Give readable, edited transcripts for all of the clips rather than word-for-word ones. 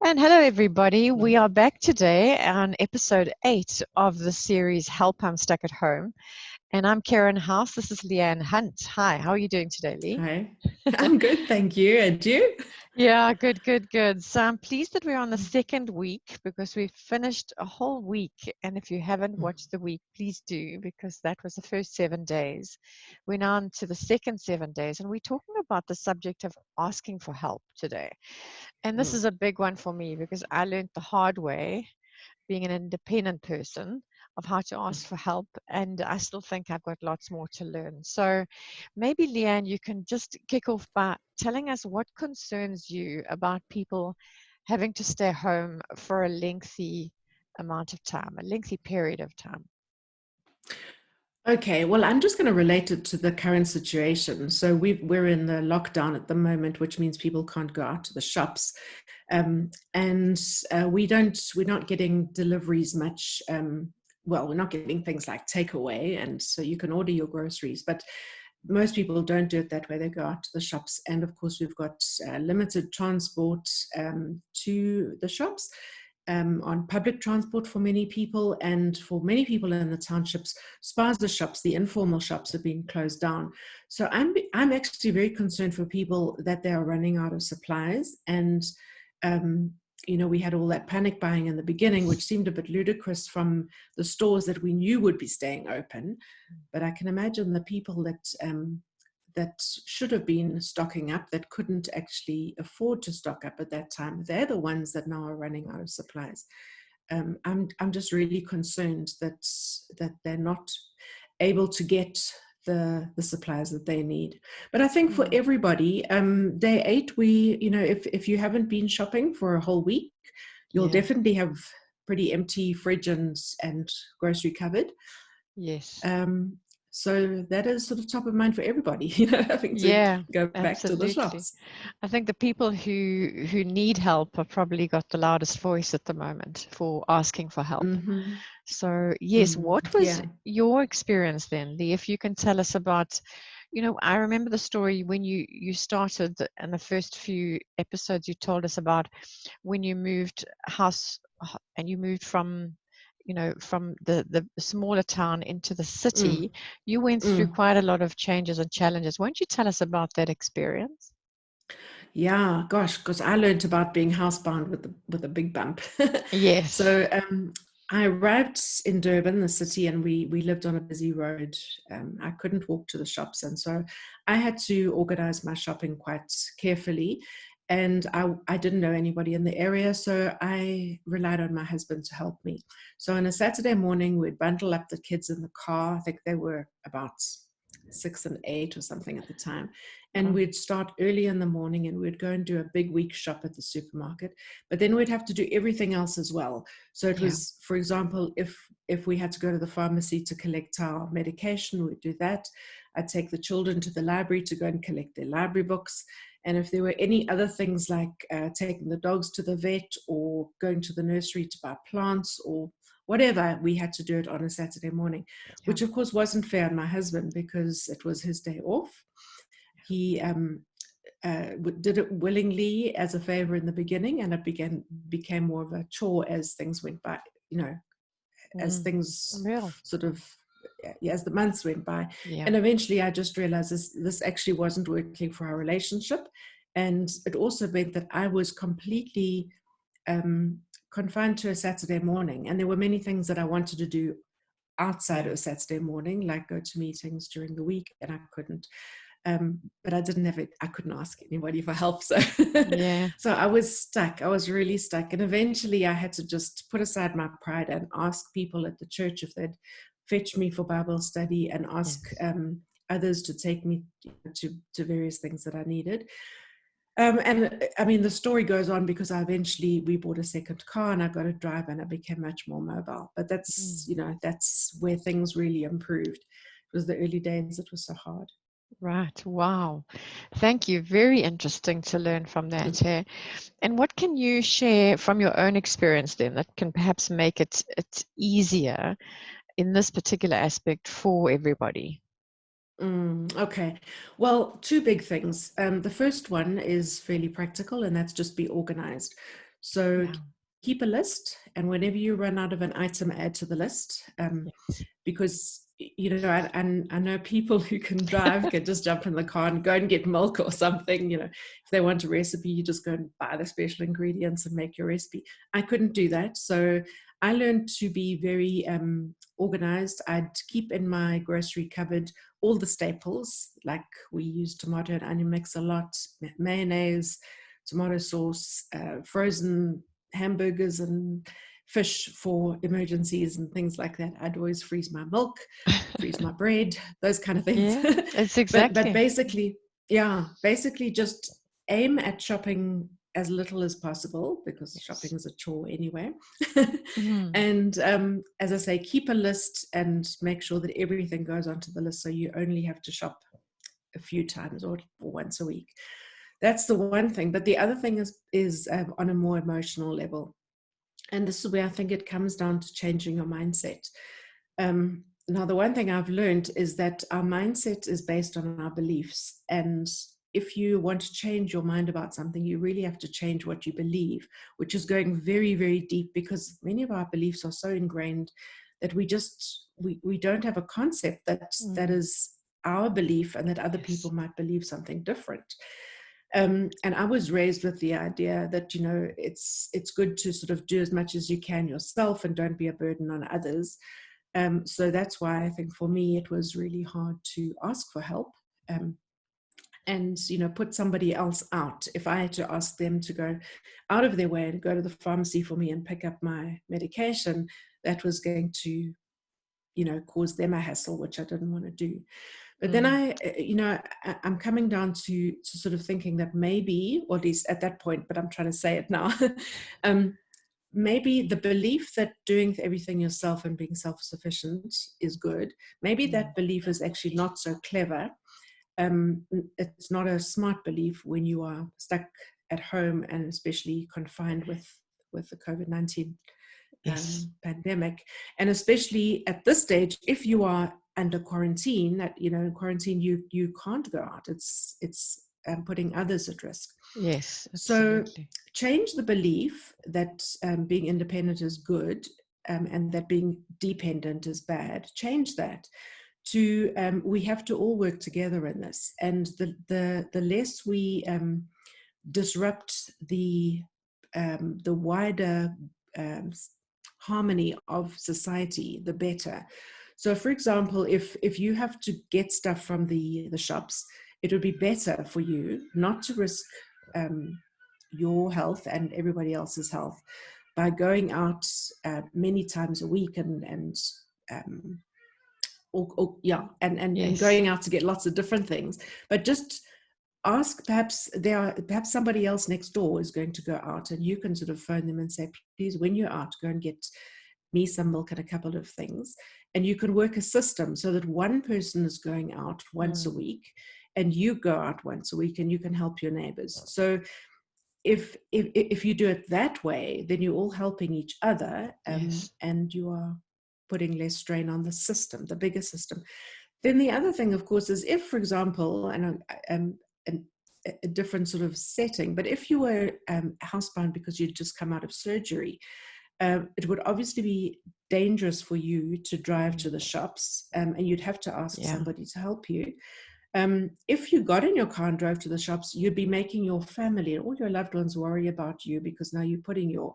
And hello, everybody. Hello. We are back today on episode 8 of the series Help I'm Stuck at Home. And I'm Karen House. This is Leanne Hunt. Hi, how are you doing today, Lee? Hi. I'm good, thank you. And you? Yeah, good, good, good. So I'm pleased that we're on the second week because we've finished a whole week. And if you haven't watched the week, please do, because that was the first 7 days. We're now on to the second 7 days, and we're talking about the subject of asking for help today. And this Mm. is a big one for me because I learned the hard way, being an independent person, of how to ask for help. And I still think I've got lots more to learn. So maybe, Leanne, you can just kick off by telling us what concerns you about people having to stay home for a lengthy amount of time, a lengthy period of time. Okay, well, I'm just going to relate it to the current situation. So we're in the lockdown at the moment, which means people can't go out to the shops, and we're not getting deliveries much. Well, we're not getting things like takeaway, and so you can order your groceries, but most people don't do it that way. They go out to the shops, and of course, we've got limited transport to the shops. On public transport for many people, and for many people in the townships, spaza shops, the informal shops, are being closed down. So I'm actually very concerned for people that they are running out of supplies. And um, we had all that panic buying in the beginning, which seemed a bit ludicrous from the stores that we knew would be staying open. But I can imagine the people that should have been stocking up, that couldn't actually afford to stock up at that time, they're the ones that now are running out of supplies. I'm just really concerned that they're not able to get the supplies that they need. But I think for Mm. everybody, day 8, if you haven't been shopping for a whole week, you'll Yeah. definitely have pretty empty fridge and grocery cupboard. Yes. Um, so that is sort of top of mind for everybody, having to Yeah, go back to the absolutely. shops. I think the people who need help have probably got the loudest voice at the moment for asking for help. Mm-hmm. So, yes, what was Yeah. your experience then, Lee? If you can tell us about, I remember the story when you started in the first few episodes, you told us about when you moved house and you moved from the smaller town into the Mm, city. You went through mm. quite a lot of changes and challenges. Won't you tell us about that experience? Yeah, gosh, because I learned about being housebound with a big bump. Yes. So I arrived in Durban, the city, and we lived on a busy road. I couldn't walk to the shops, and so I had to organize my shopping quite carefully. And I didn't know anybody in the area, so I relied on my husband to help me. So on a Saturday morning, we'd bundle up the kids in the car. I think they were about 6 and 8 or something at the time, and Oh, we'd start early in the morning and we'd go and do a big week shop at the supermarket, but then we'd have to do everything else as well. So it yeah. was, for example, if we had to go to the pharmacy to collect our medication, we'd do that. I'd take the children to the library to go and collect their library books. And if there were any other things like taking the dogs to the vet or going to the nursery to buy plants or whatever, we had to do it on a Saturday morning, Yeah. which of course wasn't fair on my husband because it was his day off. He did it willingly as a favor in the beginning, and it became more of a chore as things went by. You know, as Mm. things Real. sort of as the months went by, Yeah. and eventually I just realized this actually wasn't working for our relationship, and it also meant that I was completely um, confined to a Saturday morning, and there were many things that I wanted to do outside Yeah. of a Saturday morning, like go to meetings during the week, and I couldn't. But I didn't have it. I couldn't ask anybody for help, so Yeah. so I was stuck. I was really stuck, and eventually I had to just put aside my pride and ask people at the church if they'd fetch me for Bible study, and ask Yes. others to take me to various things that I needed. And I mean, the story goes on because we bought a second car and I got a drive and I became much more mobile. But Mm. that's where things really improved. It was the early days that was so hard. Right. Wow. Thank you. Very interesting to learn from that. Eh? And what can you share from your own experience then that can perhaps make it easier in this particular aspect for everybody? Okay. Well, two big things. The first one is fairly practical, and that's just be organized. So Yeah. keep a list, and whenever you run out of an item, add to the list. Yes. Because I know people who can drive can just jump in the car and go and get milk or something. If they want a recipe, you just go and buy the special ingredients and make your recipe. I couldn't do that, so I learned to be very organized. I'd keep in my grocery cupboard all the staples, like we use tomato and onion mix a lot, mayonnaise, tomato sauce, frozen hamburgers and fish for emergencies and things like that. I'd always freeze my milk, freeze my bread, those kind of things. Yes, it's but exactly. basically just aim at shopping as little as possible, because shopping Yes. is a chore anyway. Mm, And as I say, keep a list and make sure that everything goes onto the list, so you only have to shop a few times or once a week. That's the one thing. But the other thing is on a more emotional level. And this is where I think it comes down to changing your mindset. Now, the one thing I've learned is that our mindset is based on our beliefs. And if you want to change your mind about something, you really have to change what you believe, which is going very, very deep, because many of our beliefs are so ingrained that we don't have a concept that mm, is our belief, and that other people yes. might believe something different. And I was raised with the idea that it's good to sort of do as much as you can yourself and don't be a burden on others. So that's why I think for me it was really hard to ask for help, um, and put somebody else out. If I had to ask them to go out of their way and go to the pharmacy for me and pick up my medication, that was going to cause them a hassle, which I didn't want to do. But then Mm, I'm coming down to sort of thinking that maybe, or at least at that point, but I'm trying to say it now, um, maybe the belief that doing everything yourself and being self-sufficient is good, maybe mm, that belief is actually not so clever. It's not a smart belief when you are stuck at home, and especially confined with the COVID-19 yes. pandemic. And especially at this stage, if you are under quarantine, that in quarantine you can't go out. It's putting others at risk. Yes, So absolutely. change the belief that being independent is good, and that being dependent is bad. Change that to we have to all work together in this, and the less we disrupt the wider um, harmony of society, the better. So, for example, if you have to get stuff from the shops, it would be better for you not to risk um, your health and everybody else's health by going out many times a week, and um, and Yes. going out to get lots of different things. But just ask, perhaps somebody else next door is going to go out, and you can sort of phone them and say, please, when you're out, go and get me some milk and a couple of things. And you can work a system so that one person is going out once a Mm, week and you go out once a week, and you can help your neighbors. So if you do it that way, then you're all helping each other, yes. and you are putting less strain on the system, the bigger system. Then the other thing, of course, is if, for example, and an, a different sort of setting, but if you were housebound because you'd just come out of surgery, it would obviously be dangerous for you to drive Mm, to the shops, and you'd have to ask yeah. somebody to help you. If you got in your car and drove to the shops, you'd be making your family and all your loved ones worry about you, because now you're putting your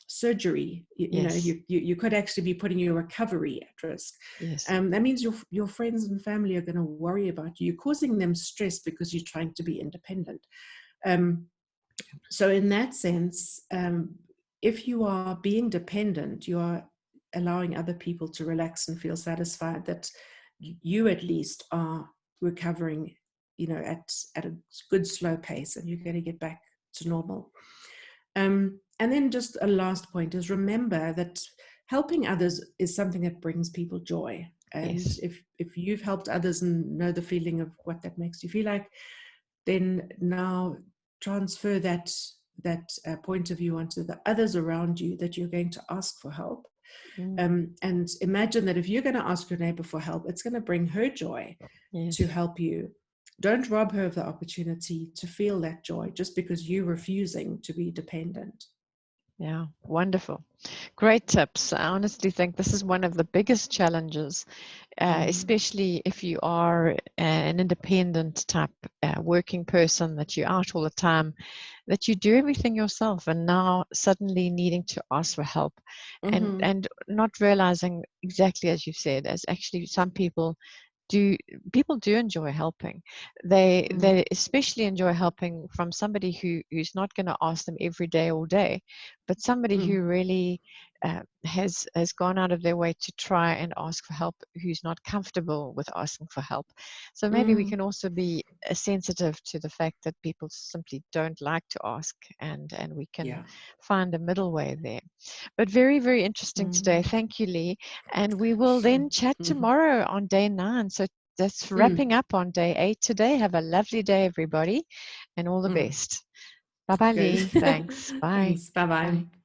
surgery. Yes. You could actually be putting your recovery at risk. Yes. That means your friends and family are going to worry about you. You're causing them stress because you're trying to be independent. Um, so in that sense, if you are being dependent, you are allowing other people to relax and feel satisfied that you at least are recovering, at a good slow pace, and you're going to get back to normal. And then just a last point is, remember that helping others is something that brings people joy. And Yes. if you've helped others and know the feeling of what that makes you feel like, then now transfer that point of view onto the others around you, that you're going to ask for help. Mm, And imagine that if you're going to ask your neighbor for help, it's going to bring her joy to yes. help you. Don't rob her of the opportunity to feel that joy just because you're refusing to be dependent. Yeah, wonderful. Great tips. I honestly think this is one of the biggest challenges, Mm, especially if you are an independent type working person, that you're out all the time, that you do everything yourself, and now suddenly needing to ask for help, mm-hmm, and not realizing, exactly as you said, as actually some do people do enjoy helping. mm, They especially enjoy helping from somebody who's not going to ask them every day all day, but somebody mm, who really has gone out of their way to try and ask for help, who's not comfortable with asking for help. So maybe we mm. can also be sensitive to the fact that people simply don't like to ask, and we can Yeah. find a middle way there. But very, very interesting today. Mm, Thank you, Lee. And we will sure. then chat Mm-hmm. tomorrow on day 9. So that's Mm, wrapping up on day 8 today. Have a lovely day, everybody, and all the mm. best. Bye bye, Good. Lee. Thanks. Bye. Thanks. Bye bye. Bye.